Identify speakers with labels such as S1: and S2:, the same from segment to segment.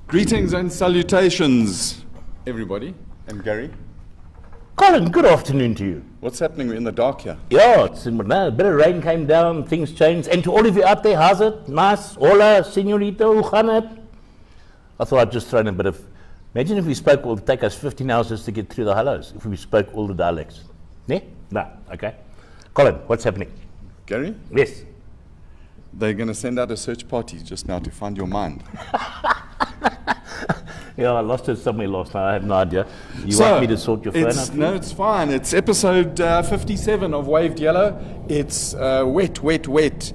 S1: Greetings and salutations, everybody. I'm Gary.
S2: Colin, good afternoon to you.
S1: What's happening? We're in the dark here.
S2: Yeah, a bit of rain came down, things changed. And to all of you out there, how's it? Nice? Hola, señorita, hoe gaan het? I thought I'd just throw in a bit of... Imagine if we spoke, it would take us 15 hours just to get through the hellos, if we spoke all the dialects. Ne? No, okay. Colin, what's happening?
S1: Gary?
S2: Yes.
S1: They're going to send out a search party just now to find your mind.
S2: Yeah, I lost it somewhere last night. I have no idea. You want me to sort your phone out?
S1: No, it's fine. It's episode 57 of Waved Yellow. It's Wet, Wet, Wet.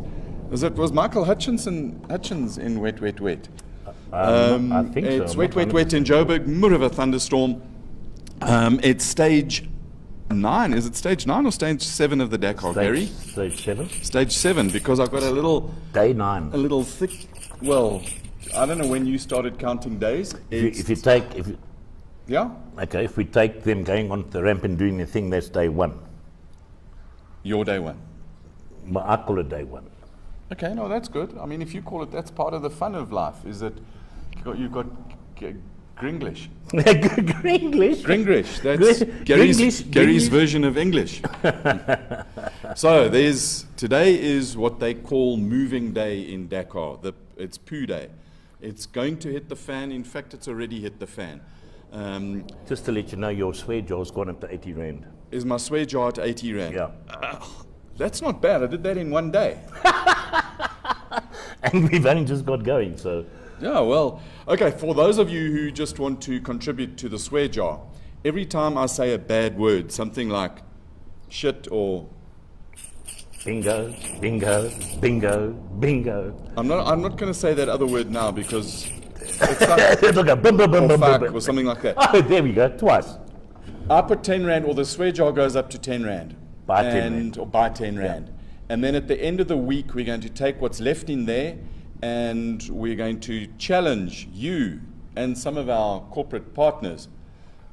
S1: Was Michael Hutchins in Wet, Wet, Wet?
S2: I think so.
S1: It's Wet, Wet, Wet in Joburg. More of a thunderstorm. It's stage 9. Is it stage 9 or stage 7 of the Dakar, Gary?
S2: Stage 7.
S1: Stage 7, because I've got a little...
S2: Day 9.
S1: A little thick... Well... I don't know when you started counting days.
S2: Yeah? Okay, if we take them going on the ramp and doing the thing, that's day 1.
S1: Your day 1?
S2: Well, I call it day 1.
S1: Okay, no, that's good. I mean, if you call it, that's part of the fun of life, is that you've got Gringlish.
S2: Gringlish?
S1: Gringlish. That's Gary's version of English. So today is what they call moving day in Dakar. It's poo day. It's going to hit the fan. In fact, it's already hit the fan.
S2: Just to let you know, your swear jar's gone up to 80 Rand.
S1: Is my swear jar at 80 Rand?
S2: Yeah.
S1: That's not bad. I did that in one day.
S2: And we've only just got going, so...
S1: Yeah, well, okay, for those of you who just want to contribute to the swear jar, every time I say a bad word, something like shit or...
S2: Bingo, bingo, bingo, bingo.
S1: I'm not going to say that other word now because it's like
S2: or
S1: fuck or something like that.
S2: Oh, there we go, twice.
S1: I put 10 Rand, or the swear jar goes up to 10 Rand.
S2: By 10 Rand.
S1: Or by 10 Rand.
S2: Yeah.
S1: And then at the end of the week, we're going to take what's left in there and we're going to challenge you and some of our corporate partners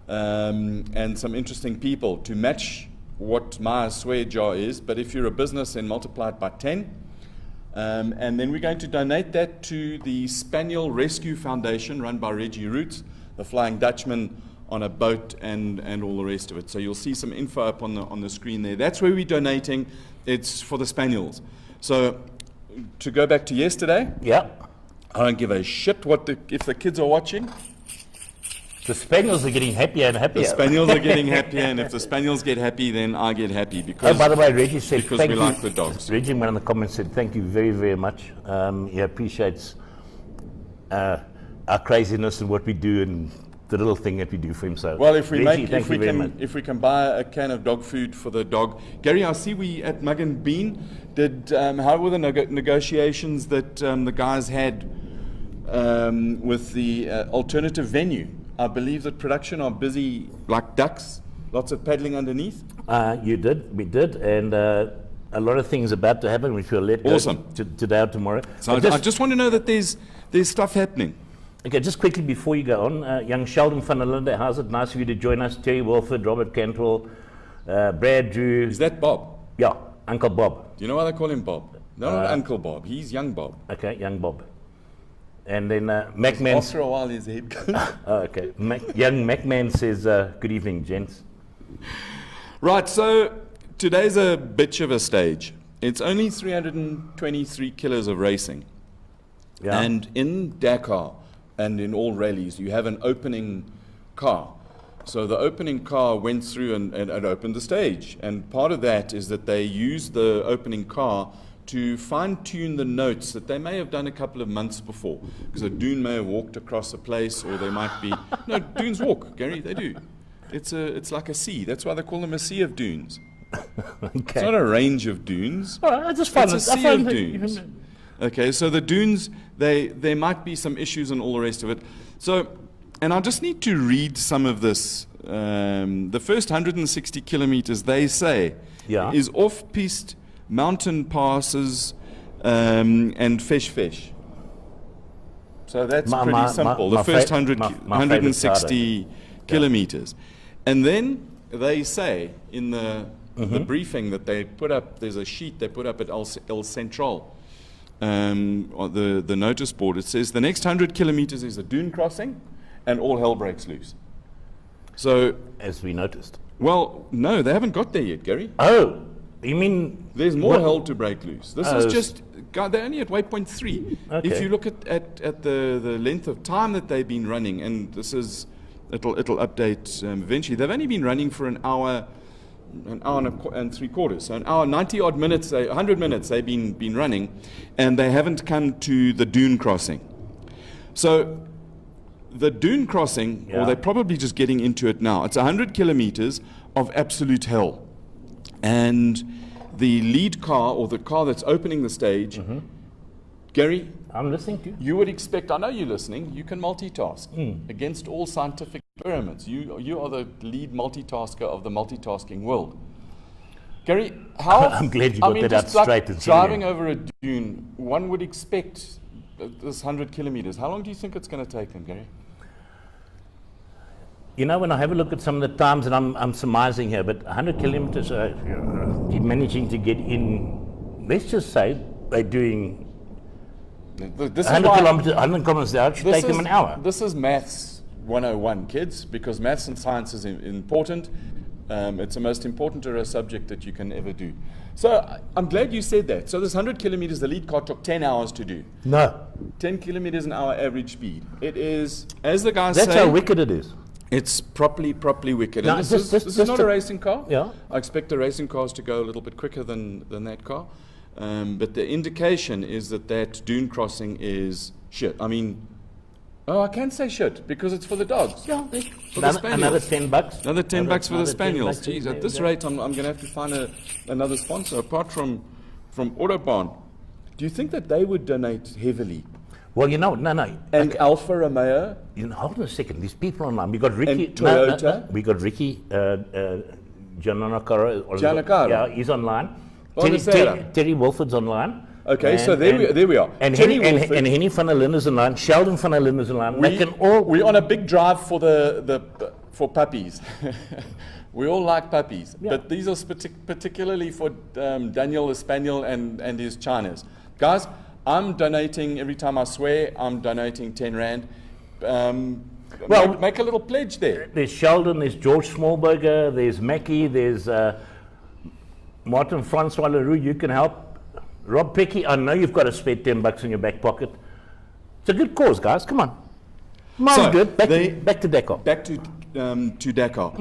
S1: and some interesting people to match what my swear jar is, but if you're a business, then multiply it by 10. And then we're going to donate that to the Spaniel Rescue Foundation run by Reggie Roots, the Flying Dutchman on a boat and all the rest of it. So you'll see some info up on the screen there. That's where we're donating. It's for the Spaniels. So to go back to yesterday,
S2: yeah,
S1: I don't give a shit if the kids are watching.
S2: The Spaniels are getting happier and happier.
S1: The Spaniels are getting happier, and if the Spaniels get happy, then I get happy. Because,
S2: by the way, Reggie said
S1: because
S2: thank
S1: we
S2: you.
S1: Like the dogs.
S2: Reggie in one of the comments said thank you very, very much. He appreciates our craziness and what we do and the little thing that we do for him. So,
S1: well, if we can buy a can of dog food for the dog, Gary, I see we at Mug and Bean did. How were the negotiations that the guys had with the alternative venue? I believe that production are busy like ducks, lots of paddling underneath.
S2: We did, and a lot of things about to happen, which we'll let
S1: awesome.
S2: Go today or tomorrow.
S1: So I just want to know that there's stuff happening.
S2: Okay, just quickly before you go on, young Sheldon van der Linde, how's it? Nice of you to join us. Terry Walford, Robert Cantwell, Brad Drew.
S1: Is that Bob?
S2: Yeah, Uncle Bob.
S1: Do you know why they call him Bob? No, not Uncle Bob. He's young Bob.
S2: Okay, young Bob. And then MacMan.
S1: After a while, his head goes.
S2: Okay. Young MacMan says, good evening, gents.
S1: Right, so today's a bitch of a stage. It's only 323 kilos of racing. Yeah. And in Dakar and in all rallies, you have an opening car. So the opening car went through and opened the stage. And part of that is that they use the opening car to fine-tune the notes that they may have done a couple of months before. Because a dune may have walked across a place, or they might be... No, dunes walk, Gary, they do. It's like a sea. That's why they call them a sea of dunes.
S2: Okay.
S1: It's not a range of dunes.
S2: All right, I just find
S1: it's a sea of dunes. Okay, so the dunes, there might be some issues and all the rest of it. So, and I just need to read some of this. The first 160 kilometers, they say, is off-piste mountain passes and fesh. So that's
S2: My-
S1: pretty
S2: my-
S1: simple.
S2: my-
S1: The first
S2: my
S1: 160 kilometers. And then they say in the briefing that they put up, there's a sheet they put up at El Central, on the notice board. It says the next 100 kilometers is a dune crossing and all hell breaks loose. So,
S2: As we noticed.
S1: well, no, they haven't got there yet, Gary.
S2: Oh, you mean
S1: There's more
S2: what-
S1: hell to break loose. This
S2: Oh,
S1: is
S2: s-
S1: just, God, they're only at waypoint 3. If
S2: Okay.
S1: you look at the length of time that they've been running, and this is, it'll update eventually, they've only been running for an hour and 3/4. So an hour, 90 odd minutes, 100 minutes they've been running, and they haven't come to the dune crossing. So the dune crossing,
S2: Yeah.
S1: or they're probably just getting into it now, it's 100 kilometers of absolute hell. And the lead car, or the car that's opening the stage, Gary,
S2: I'm listening to you.
S1: you would expect, I know you're listening, you can multitask against all scientific experiments. You are the lead multitasker of the multitasking world. Gary, how...
S2: I'm glad you got that out
S1: just like
S2: straight and
S1: driving
S2: clear.
S1: over a dune, one would expect this 100 kilometers. How long do you think it's going to take them, Gary?
S2: You know, when I have a look at some of the times, and I'm surmising here, but 100 kilometers, you're managing to get in, let's just say they're doing
S1: This is
S2: 100
S1: why-
S2: kilometers, 100 kilometers an hour, it should take them an hour.
S1: This is maths 101, kids, because maths and science is important. It's the most important subject that you can ever do. So I'm glad you said that. So this 100 kilometers, the lead car took 10 hours to do.
S2: No,
S1: 10 kilometers an hour average speed. It is, as the guys
S2: that's
S1: say,
S2: how wicked it is.
S1: it's properly wicked.
S2: Now,
S1: And this
S2: just-
S1: is
S2: just
S1: not
S2: a-
S1: a racing car.
S2: Yeah.
S1: I expect the racing cars to go a little bit quicker than that car. But the indication is that dune crossing is shit. I mean, I can't say shit because it's for the dogs.
S2: Yeah,
S1: For the spaniels.
S2: another $10.
S1: Another 10 bucks for the
S2: another 10
S1: spaniels.
S2: bucks.
S1: Jeez, at this rate, I'm going to have to find another sponsor apart from Autobahn. Do you think that they would donate heavily?
S2: Well, you know, no.
S1: And Alfa Romeo?
S2: You know, hold on a second. These people online. We got Ricky.
S1: And Toyota?
S2: We got Ricky Giannacaro.
S1: Giannacaro?
S2: Yeah, he's online.
S1: Buonasera.
S2: Terry Wolford's online.
S1: Okay, so there we are.
S2: And
S1: Terry
S2: Henny,
S1: Wolford.
S2: and Henny van der Linden is online. Sheldon van der Linden is online. They can all.
S1: We're on a big drive for puppies. We all like puppies,
S2: Yeah.
S1: but these are particularly for Daniel the Spaniel and his Chinas. Guys, I'm donating, every time I swear, I'm donating 10 Rand.
S2: Well,
S1: make a little pledge there.
S2: There's Sheldon, there's George Smallberger, there's Mackie, there's Martin Francois Leroux. You can help. Rob Pecky, I know you've got to spare $10 in your back pocket. It's a good cause, guys. Come on. Mine's
S1: So,
S2: good. Back to Dakar.
S1: Back to Dakar.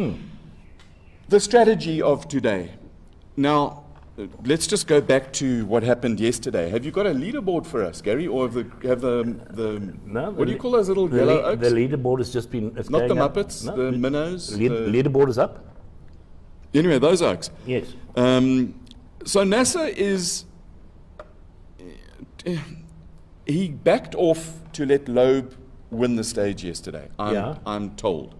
S1: The strategy of today. Now, let's just go back to what happened yesterday. Have you got a leaderboard for us, Gary, or have the
S2: No,
S1: what do you call those little yellow oaks?
S2: The leaderboard has just been. It's
S1: Not the
S2: going up.
S1: Muppets,
S2: No,
S1: the minnows.
S2: leaderboard is up.
S1: Anyway, those oaks.
S2: Yes.
S1: So NASA is. He backed off to let Loeb win the stage yesterday, I'm told.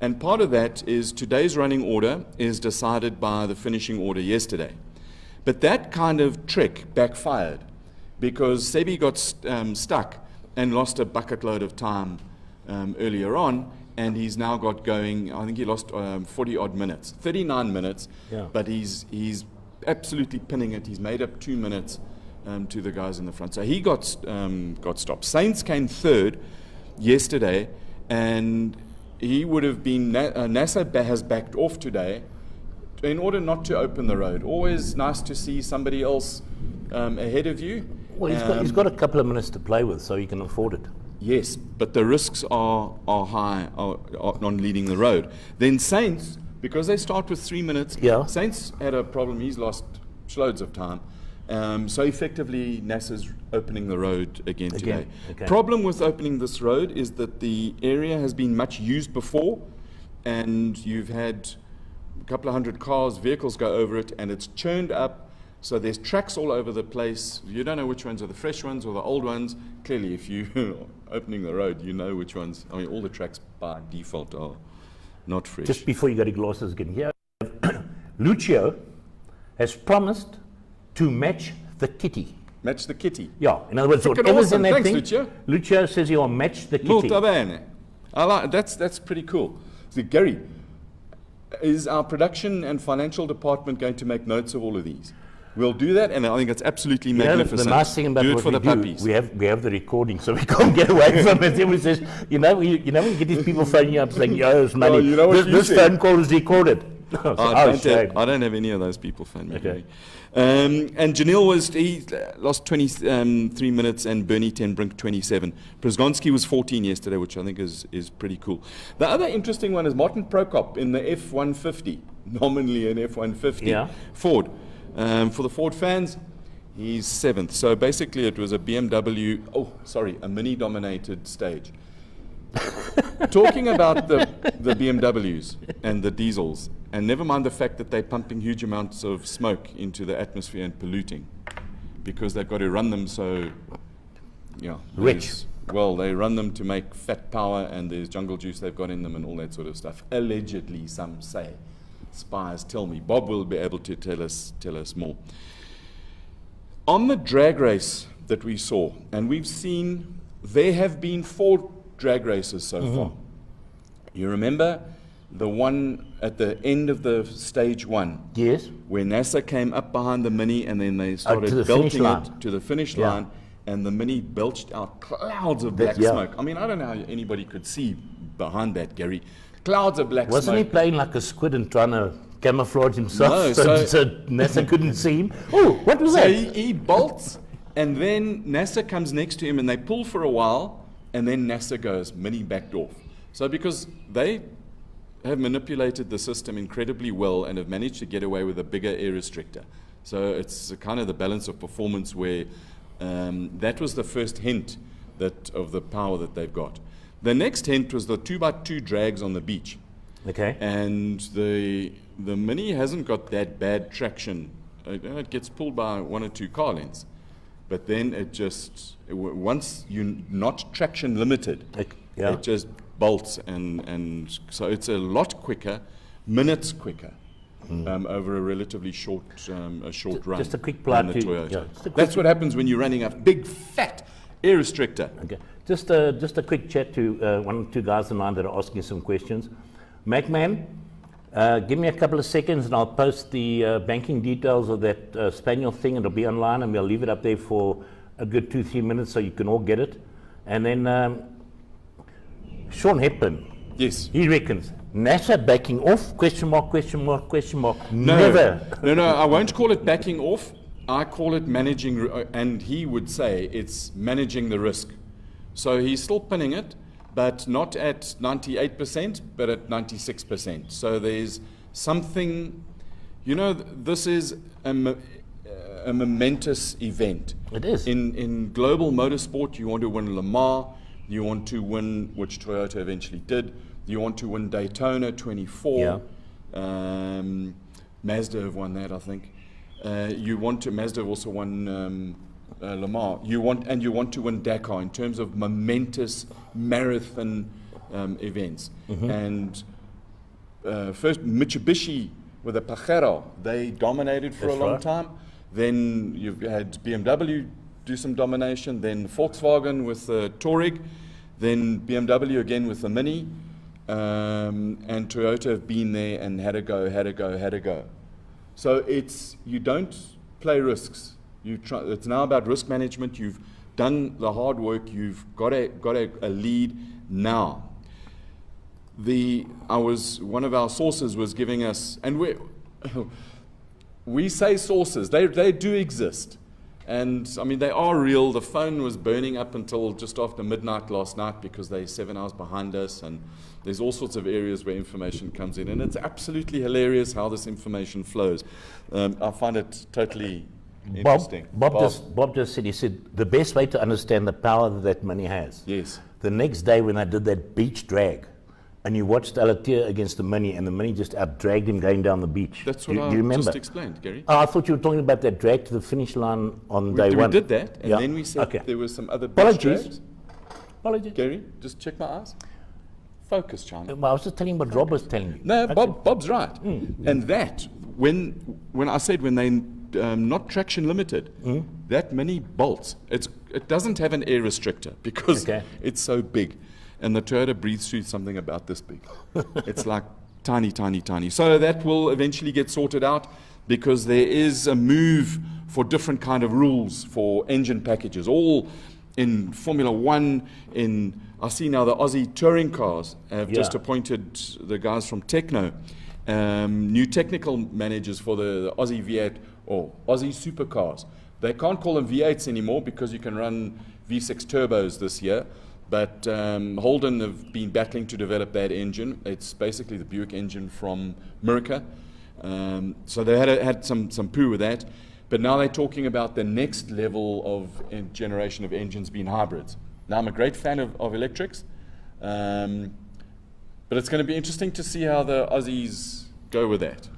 S1: And part of that is today's running order is decided by the finishing order yesterday. But that kind of trick backfired because Sebi got stuck and lost a bucket load of time earlier on, and he's now got going, I think he lost 40 odd minutes, 39 minutes,
S2: Yeah.
S1: but he's absolutely pinning it. He's made up 2 minutes to the guys in the front. So he got stopped. Saints came third yesterday, and he would have been, NASA has backed off today in order not to open the road. Always nice to see somebody else ahead of you.
S2: Well, he's got a couple of minutes to play with, so he can afford it.
S1: Yes, but the risks are high on leading the road. Then Saints, because they start with 3 minutes,
S2: Yeah.
S1: Saints had a problem. He's lost loads of time. So effectively, NASA's opening the road again today.
S2: Okay.
S1: Problem with opening this road is that the area has been much used before, and you've had a couple of hundred vehicles go over it, and it's churned up. So there's tracks all over the place. You don't know which ones are the fresh ones or the old ones. Clearly, if you're opening the road, you know which ones. I mean, all the tracks by default are not fresh.
S2: Just before you go to Glasses again, here, Lucio has promised to match the kitty.
S1: Match the kitty.
S2: Yeah, in other words,
S1: Freaking
S2: whatever's
S1: awesome.
S2: in that
S1: Thanks,
S2: thing,
S1: Lucio.
S2: Lucio says he'll match the kitty.
S1: Molto bene. I like that's pretty cool. So Gary, is our production and financial department going to make notes of all of these? We'll do that, and I think it's absolutely
S2: You know,
S1: magnificent.
S2: the nice thing about
S1: do it
S2: what
S1: for
S2: we
S1: the
S2: do,
S1: puppies.
S2: we have the recording, so we can't get away from it. Everyone says, you know when you get these people phoning you up saying, "Yo, it's money.
S1: Oh, you know what you
S2: this
S1: said.
S2: phone call is recorded."
S1: I don't have any of those people phone me.
S2: Okay.
S1: And Janil he lost 23 minutes, and Bernie ten Brink 27. Przgonski was 14 yesterday, which I think is pretty cool. The other interesting one is Martin Prokop in the F-150, nominally an F-150
S2: Yeah.
S1: Ford. For the Ford fans, he's 7th. So basically it was a a Mini-dominated stage. Talking about the BMWs and the diesels, and never mind the fact that they're pumping huge amounts of smoke into the atmosphere and polluting, because they've got to run them so,
S2: Rich.
S1: Well, they run them to make fat power, and there's jungle juice they've got in them and all that sort of stuff. Allegedly, some say. Spies tell me. Bob will be able to tell us more. On the drag race that we saw, and we've seen, there have been 4 drag races so far. You remember the one at the end of the stage 1,
S2: Yes.
S1: where NASA came up behind the Mini, and then they started
S2: to the finish
S1: belting
S2: line.
S1: it to the finish
S2: Yeah.
S1: line, and the Mini belched out clouds of black
S2: yeah.
S1: smoke. I mean, I don't know how anybody could see behind that, Gary. Clouds of black
S2: Wasn't he
S1: smoke.
S2: playing like a squid and trying to camouflage himself
S1: No,
S2: so NASA couldn't see him? Oh, what was
S1: So
S2: that?
S1: he bolts, and then NASA comes next to him, and they pull for a while, and then NASA goes, Mini backed off. So because they have manipulated the system incredibly well and have managed to get away with a bigger air restrictor. So it's kind of the balance of performance where that was the first hint of the power that they've got. The next hint was the 2x2 drags on the beach.
S2: Okay.
S1: And the Mini hasn't got that bad traction. It gets pulled by 1 or 2 car lengths. But then once you're not traction limited,
S2: Yeah.
S1: it just bolts, and so it's a lot quicker, minutes quicker, over a relatively short run.
S2: Just a quick
S1: than
S2: plug
S1: the
S2: to-
S1: Toyota.
S2: yeah, just a quick-
S1: That's what happens when you're running a big fat air restrictor.
S2: Okay. Just a quick chat to 1 or 2 guys of mine that are asking some questions. Macman, give me a couple of seconds and I'll post the banking details of that Spaniel thing. It'll be online and we'll leave it up there for a good 2-3 minutes so you can all get it. And then Sean Hepburn,
S1: Yes.
S2: he reckons NASA backing off? Question mark, question mark, question mark.
S1: No,
S2: Never.
S1: No, I won't call it backing off. I call it managing, and he would say it's managing the risk. So he's still pinning it, but not at 98%, but at 96%. So there's something, this is a momentous event.
S2: It is.
S1: In global motorsport, you want to win Le Mans, you want to win, which Toyota eventually did, you want to win Daytona 24.
S2: Yeah.
S1: Mazda have won that, I think. Mazda have also won Le Mans. You want to win Dakar in terms of momentous marathon events. And first Mitsubishi with the Pajero, they dominated for
S2: That's
S1: a long
S2: right.
S1: time. Then you've had BMW do some domination. Then Volkswagen with the Touareg. Then BMW again with the Mini. And Toyota have been there and had a go. So you don't play risks. It's now about risk management. You've done the hard work. You've got a lead now. One of our sources was giving us, and we say sources. They do exist, and I mean they are real. The phone was burning up until just after midnight last night because they're 7 hours behind us, and there's all sorts of areas where information comes in, and it's absolutely hilarious how this information flows. I find it totally interesting.
S2: Bob just said, he said, the best way to understand the power that Mini has.
S1: Yes.
S2: The next day when I did that beach drag, and you watched Alatir against the Mini, and the Mini just out-dragged him going down the beach.
S1: That's
S2: Do
S1: what
S2: you
S1: I
S2: remember?
S1: just explained, Gary.
S2: Oh, I thought you were talking about that drag to the finish line on day
S1: We
S2: one.
S1: did that, and
S2: Yeah.
S1: then we said
S2: Okay.
S1: there was some other
S2: Apologies.
S1: drags.
S2: Apologies.
S1: Gary, just check my eyes. Focus, China.
S2: Well, I was just telling what Rob was telling you.
S1: No,
S2: Okay.
S1: Bob's right. And that, when I said when they not traction limited, that many bolts, it doesn't have an air restrictor because
S2: Okay.
S1: it's so big. And the Toyota breathes through something about this big. It's like tiny, tiny, tiny. So that will eventually get sorted out because there is a move for different kind of rules for engine packages, all in Formula One. I see now the Aussie touring cars have just
S2: Yeah.
S1: appointed the guys from Techno, new technical managers for the Aussie V8 or Aussie supercars. They can't call them V8s anymore because you can run V6 turbos this year. But Holden have been battling to develop that engine. It's basically the Buick engine from Murica. So they had some poo with that. But now they're talking about the next level of generation of engines being hybrids. Now, I'm a great fan of electrics. But it's going to be interesting to see how the Aussies go with that.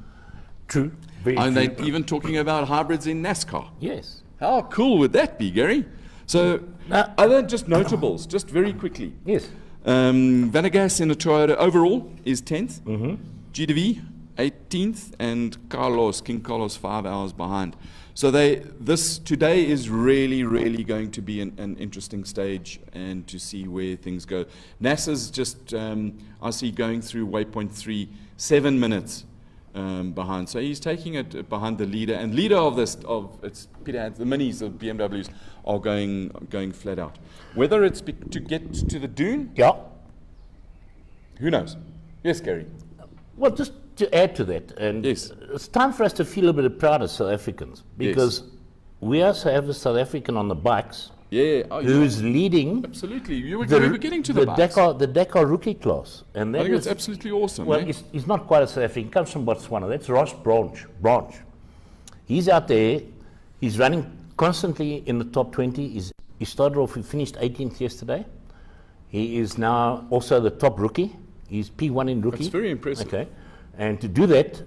S2: True. Very
S1: And
S2: true.
S1: they're even talking about hybrids in NASCAR.
S2: Yes.
S1: How cool would that be, Gary? So, other just notables, just very quickly.
S2: Yes.
S1: Vanegas in the Toyota overall is 10th. GDV 18th, and King Carlos 5 hours behind. So today is really, really going to be an interesting stage and to see where things go. NASA's just, I see going through waypoint 3, 7 minutes behind. So he's taking it behind the leader, and leader of it's Peter Hans, the minis of BMWs are going flat out. Whether it's to get to the dune,
S2: Yeah.
S1: who knows? Yes, Gary.
S2: Well, just to add to that, and
S1: Yes.
S2: it's time for us to feel a bit proud as South Africans, because we also have a South African on the bikes
S1: Yeah. Oh, yeah.
S2: who's leading
S1: Absolutely. We were getting to the bikes.
S2: the Dakar rookie class, and
S1: I
S2: that
S1: think it's
S2: is
S1: absolutely awesome.
S2: well,
S1: eh?
S2: he's not quite a South African. He comes from Botswana. That's Ross Branch. He's out there. He's running constantly in the top 20. He started off. He finished 18th yesterday. He is now also the top rookie. He's P1 in rookie.
S1: That's very impressive.
S2: Okay, and to do that,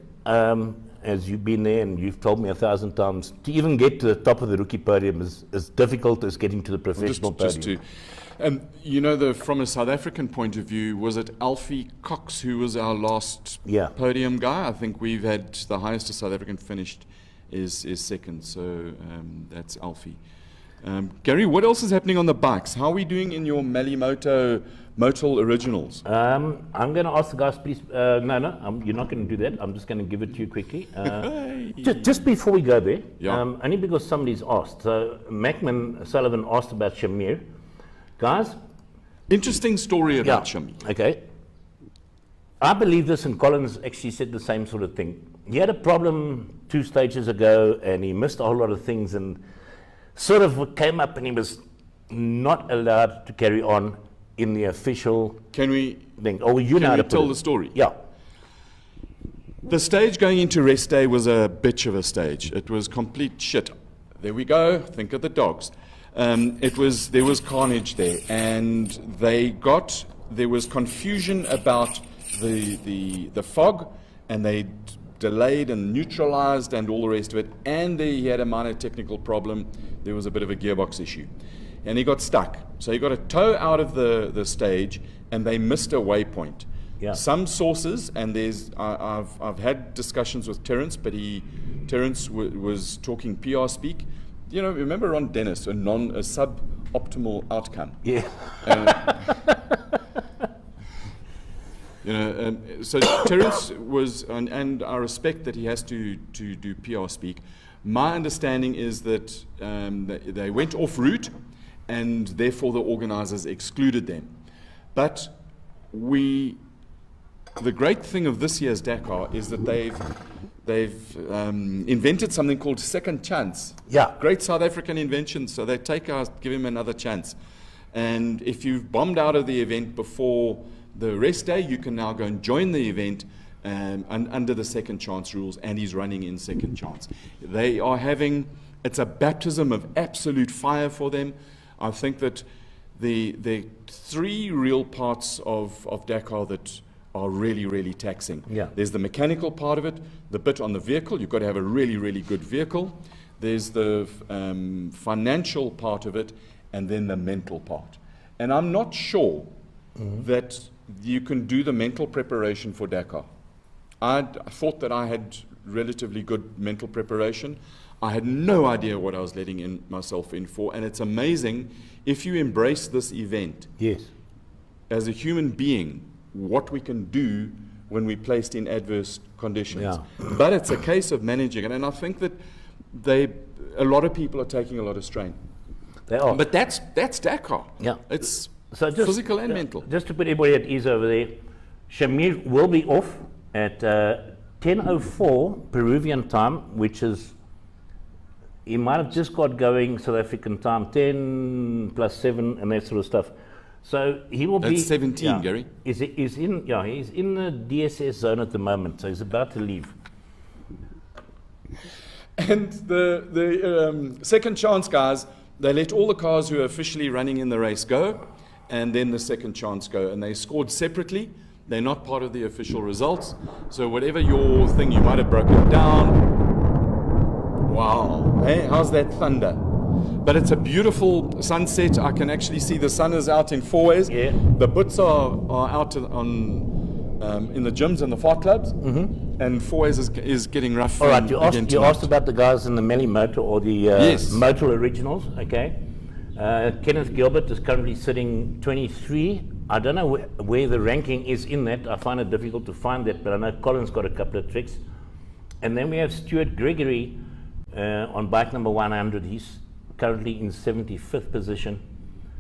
S2: as you've been there and you've told me 1,000 times, to even get to the top of the rookie podium is as difficult as getting to the professional podium.
S1: From a South African point of view, was it Alfie Cox who was our last
S2: Yeah.
S1: podium guy? I think we've had the highest a South African finished is second, so that's Alfie. Gary, what else is happening on the bikes? How are we doing in your Malimoto Motul Originals?
S2: I'm going to ask the guys, please. You're not going to do that. I'm just going to give it to you quickly. Just before we go there,
S1: Yeah.
S2: only because somebody's asked. So, Macman Sullivan asked about Shamir. Guys,
S1: Interesting story about Shami.
S2: Okay. I believe this, and Collins actually said the same sort of thing. He had a problem 2 stages ago, and he missed a whole lot of things, and sort of came up, and he was not allowed to carry on in the official
S1: Can we
S2: thing. Oh, you know how
S1: we
S2: to put
S1: tell
S2: it.
S1: the story?
S2: Yeah.
S1: The stage going into rest day was a bitch of a stage. It was complete shit. There we go. Think of the dogs. There was carnage there, and there was confusion about the fog, and they delayed and neutralized and all the rest of it. And he had a minor technical problem. There was a bit of a gearbox issue, and he got stuck. So he got a tow out of the stage, and they missed a waypoint.
S2: Yeah.
S1: Some sources, and I've had discussions with Terence, but Terence was talking PR speak. Remember Ron Dennis, a sub-optimal outcome.
S2: Yeah.
S1: So Terence was, and I respect that he has to do PR speak. My understanding is that they went off route, and therefore the organisers excluded them. But the great thing of this year's Dakar is that they've invented something called second chance.
S2: Yeah.
S1: Great South African invention. So they give him another chance. And if you've bombed out of the event before the rest day, you can now go and join the event under the second chance rules, and he's running in second chance. It's a baptism of absolute fire for them. I think that the 3 real parts of Dakar that are really, really taxing.
S2: Yeah.
S1: There's the mechanical part of it, the bit on the vehicle. You've got to have a really, really good vehicle. There's the financial part of it, and then the mental part. And I'm not sure that you can do the mental preparation for Dakar. I thought that I had relatively good mental preparation. I had no idea what I was letting myself in for, and it's amazing if you embrace this event
S2: Yes.
S1: as a human being, what we can do when we're placed in adverse conditions.
S2: Yeah.
S1: But it's a case of managing it, and I think that a lot of people are taking a lot of strain.
S2: They are.
S1: But that's Dakar.
S2: Yeah.
S1: It's
S2: So just,
S1: physical and mental.
S2: Just to put everybody at ease over there, Shamir will be off at 10:04 Peruvian time, which is, he might have just got going South African time, 10 plus 7 and that sort of stuff. So he will be.
S1: That's 17, Gary.
S2: He's in the DSS zone at the moment, so he's about to leave.
S1: And the second chance guys, they let all the cars who are officially running in the race go, and then the second chance go, and they scored separately. They're not part of the official results. So whatever your thing, you might have broken down. Wow, hey, how's that thunder? But it's a beautiful sunset. I can actually see the sun is out in four ways.
S2: Yeah.
S1: The butts are out in the gyms and the fart clubs, and four ways is getting rough.
S2: All right, you
S1: again
S2: asked about the guys in the Melly Motor or the
S1: Yes.
S2: Motor Originals, okay? Kenneth Gilbert is currently sitting 23. I don't know where the ranking is in that. I find it difficult to find that, but I know Colin's got a couple of tricks. And then we have Stuart Gregory on bike number 100. He's currently in 75th position.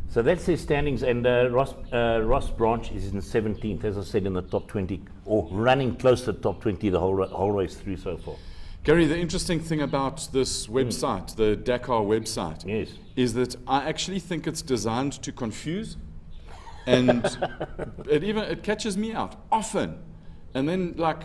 S2: So that's their standings, and Ross Branch is in 17th, as I said, in the top 20, or running close to the top 20 the whole race through so far.
S1: Gary, the interesting thing about this website, the Dakar website,
S2: Yes.
S1: is that I actually think it's designed to confuse, and it catches me out often, and then like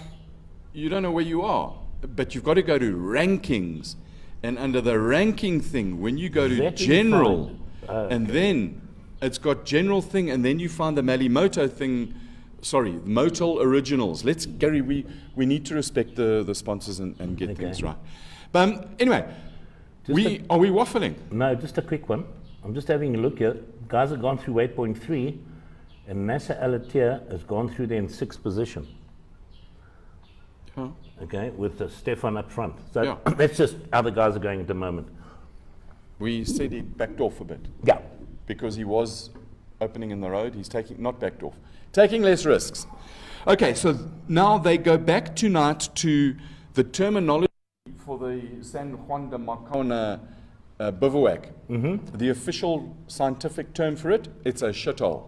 S1: you don't know where you are, but you've got to go to rankings, and under the ranking thing, when you go to
S2: Exactly
S1: general,
S2: fine.
S1: and then it's got general thing, and then you find the Malimoto thing. Sorry, Motul Originals. Gary, we need to respect the sponsors and get
S2: Okay.
S1: things right. But anyway, are we waffling?
S2: No, just a quick one. I'm just having a look here. Guys have gone through 8.3, and Nasser Alatia has gone through there in 6th position.
S1: Huh?
S2: Okay, with Stefan up front. So
S1: Yeah.
S2: that's just how the guys are going at the moment.
S1: We said he backed off a bit
S2: Yeah.
S1: because he was opening in the road. He's not backed off, taking less risks. Okay, so now they go back tonight to the terminology for the San Juan de Marcona bivouac. The official scientific term for it, it's a shithole.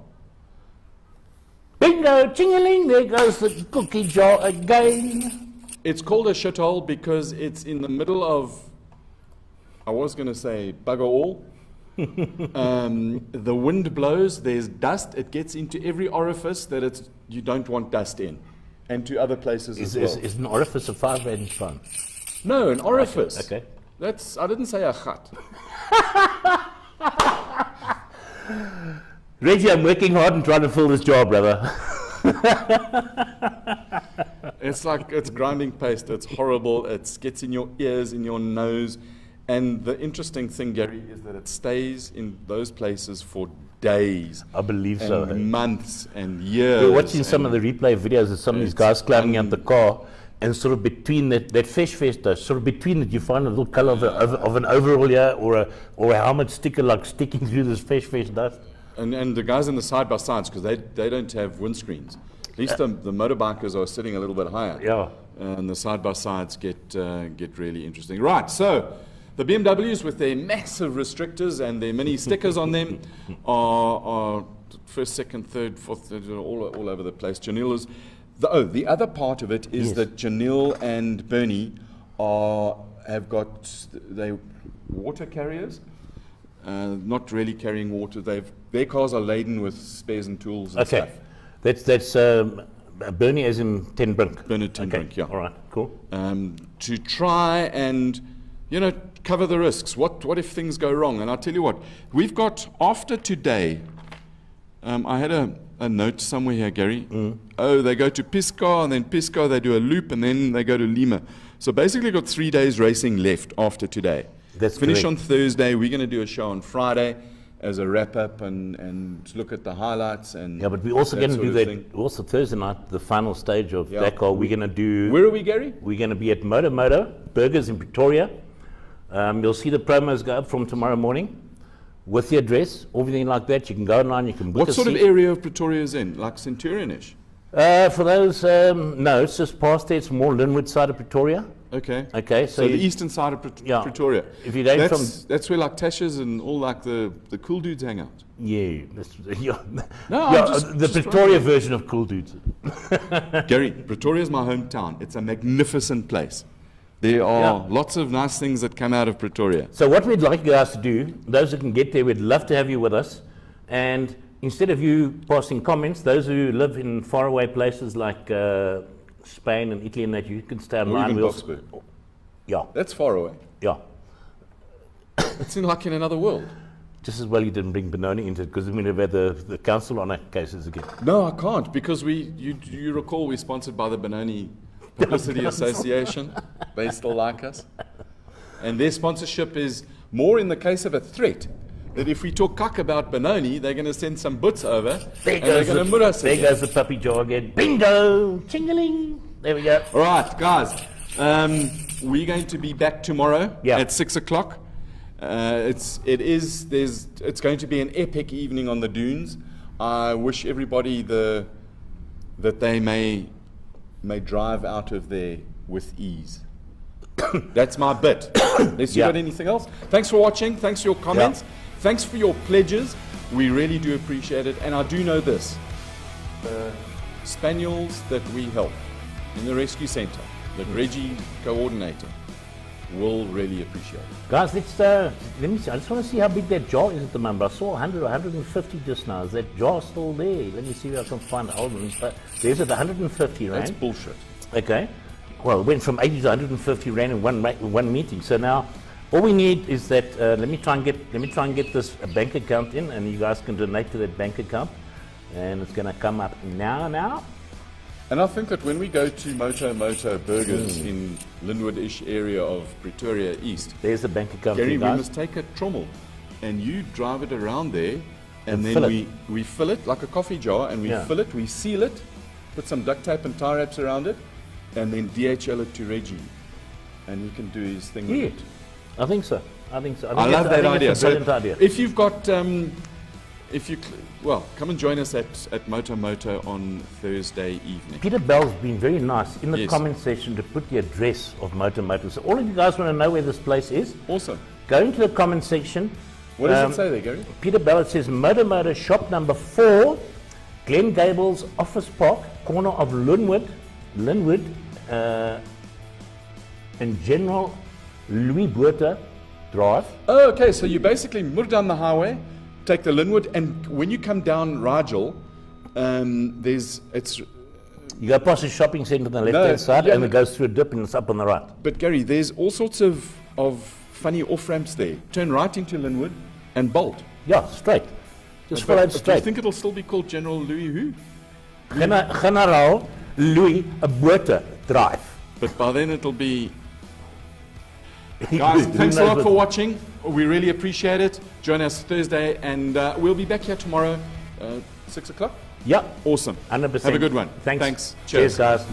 S2: Bingo, ching-a-ling, there goes the cookie jar again.
S1: It's called a shithole because it's in the middle of, I was going to say bugger all. The wind blows, there's dust, it gets into every orifice that you don't want dust in, and to other places as well.
S2: Is an orifice a 5-inch phone?
S1: No, an orifice.
S2: Okay.
S1: I didn't say a gat.
S2: Reggie, I'm working hard and trying to fill this job, brother.
S1: It's like, it's grinding paste, it's horrible, it gets in your ears, in your nose. And the interesting thing, Gary, is that it stays in those places for days.
S2: I believe
S1: and
S2: so. Hey.
S1: months and years.
S2: We're watching some of the replay videos of some of these guys climbing out the car, and sort of between that fish festa, sort of between it, you find a little color of an overall here, or a helmet sticker like sticking through this fish dust.
S1: And the guys in the side-by-sides, because they don't have windscreens. At least the motorbikers are sitting a little bit higher.
S2: Yeah.
S1: And the side-by-sides get really interesting. Right, so the BMWs with their massive restrictors and their mini stickers on them are first, second, third, fourth, all over the place. Janil is... The other part of it is
S2: Yes.
S1: that Janil and Bernie have got water carriers. Not really carrying water. Their cars are laden with spares and tools and
S2: Okay.
S1: stuff.
S2: That's Bernie as in Ten Brink.
S1: Bernard Ten Brink, yeah.
S2: All right, cool.
S1: To try and, cover the risks. What if things go wrong? And I'll tell you what, we've got, after today, I had a note somewhere here, Gary. Oh, they go to Pisco, and then Pisco they do a loop, and then they go to Lima. So basically got 3 days racing left after today.
S2: That's
S1: Finish
S2: correct.
S1: on Thursday. We're going to do a show on Friday. as a wrap up and look at the highlights and
S2: Yeah, but we're also
S1: that
S2: going to
S1: sort
S2: do
S1: of
S2: that.
S1: thing.
S2: Also Thursday night, the final stage of
S1: Yeah.
S2: Dakar. We're going to do.
S1: Where are we, Gary?
S2: We're going to be at Moto Burgers in Pretoria. You'll see the promos go up from tomorrow morning with the address, everything like that. You can go online, you can book
S1: What
S2: a
S1: sort of
S2: seat.
S1: area of Pretoria is in? Like Centurion-ish?
S2: For those, no, it's just past there. It's more Linwood side of Pretoria.
S1: Okay.
S2: Okay,
S1: So
S2: so
S1: the
S2: you-
S1: eastern side of
S2: Yeah.
S1: Pretoria.
S2: If you're going
S1: That's where like Tasha's and all like the cool dudes hang out.
S2: Yeah, yeah.
S1: No, I'm
S2: Yeah,
S1: just-
S2: the
S1: just
S2: Pretoria version of Cool Dudes.
S1: Gary, Pretoria is my hometown. It's a magnificent place. There are
S2: Yeah.
S1: lots of nice things that come out of Pretoria.
S2: So what we'd like you guys to do, those who can get there, we'd love to have you with us. And instead of you passing comments, those who live in faraway places like Spain and Italy and that, you can stay
S1: Or
S2: online.
S1: even
S2: We'll-
S1: Boksburg.
S2: Yeah,
S1: That's far away.
S2: yeah.
S1: It's in like in another world.
S2: Just as well you didn't bring Benoni into it, because we'd have had the council on our cases again.
S1: No, I can't because you recall we're sponsored by the Benoni Publicity Association. They still like us. And their sponsorship is more in the case of a threat. That if we talk cuck about Benoni, they're going to send some butts over
S2: There
S1: and they're
S2: goes,
S1: going to mud us
S2: there
S1: again.
S2: goes the puppy jaw again. Bingo! Chingling! There we go.
S1: All right, guys. We're going to be back tomorrow
S2: Yeah.
S1: at 6 o'clock. It's going to be an epic evening on the dunes. I wish everybody that they may drive out of there with ease. That's my bit. Let's see
S2: Yeah.
S1: got anything else. Thanks for watching. Thanks for your comments. Thanks for your pledges. We really do appreciate it. And I do know this. The spaniels that we help in the rescue center, that Reggie coordinator, will really appreciate it.
S2: Guys, let me see. I just want to see how big that jar is at the moment. I saw 100 or 150 just now. Is that jar still there? Let me see if I can find it. Hold on. There's at 150
S1: That's
S2: rand.
S1: bullshit.
S2: Okay. Well, it went from 80 to 150 rand in one meeting. So now, all we need is that. Let me try and get this bank account in, and you guys can donate to that bank account, and it's going to come up now.
S1: And I think that when we go to Moto Burgers in Linwood-ish area of Pretoria East,
S2: There's the bank account.
S1: Gary,
S2: you
S1: we
S2: guys.
S1: must take a trommel and you drive it around there and then
S2: fill it.
S1: we fill it like a coffee jar and we
S2: Yeah.
S1: fill it, we seal it, put some duct tape and tie wraps around it, and then DHL it to Reggie. And he can do his thing with
S2: Yeah,
S1: it.
S2: I think so. I think
S1: I love that idea.
S2: It's a brilliant idea.
S1: If you've got, come and join us at Moto on Thursday evening.
S2: Peter Bell's been very nice in the
S1: Yes.
S2: comment section to put the address of Moto. So all of you guys want to know where this place is,
S1: Awesome.
S2: go into the comment section.
S1: What does it say there, Gary?
S2: Peter Bell, it says Moto shop number 4, Glen Gables Office Park, corner of Linwood, and General Louis Botha Drive.
S1: Oh, okay. So you basically move down the highway, take the Linwood, and when you come down Rigel, it's.
S2: You go past the shopping centre on the left-hand
S1: No,
S2: side,
S1: yeah,
S2: and
S1: no.
S2: it goes through a dip, and it's up on the right.
S1: But Gary, there's all sorts of funny off ramps there. Turn right into Linwood and bolt.
S2: Yeah, straight. Just follow it
S1: Do you
S2: straight.
S1: think it'll still be called General Louis who?
S2: General Louis Botha Drive.
S1: But by then it'll be. Guys, thanks a lot for watching. We really appreciate it. Join us Thursday, and we'll be back here tomorrow, 6 o'clock.
S2: Yeah,
S1: Awesome.
S2: 100%.
S1: Have a good one.
S2: Thanks.
S1: Thanks.
S2: Cheers,
S1: Cheers.
S2: guys.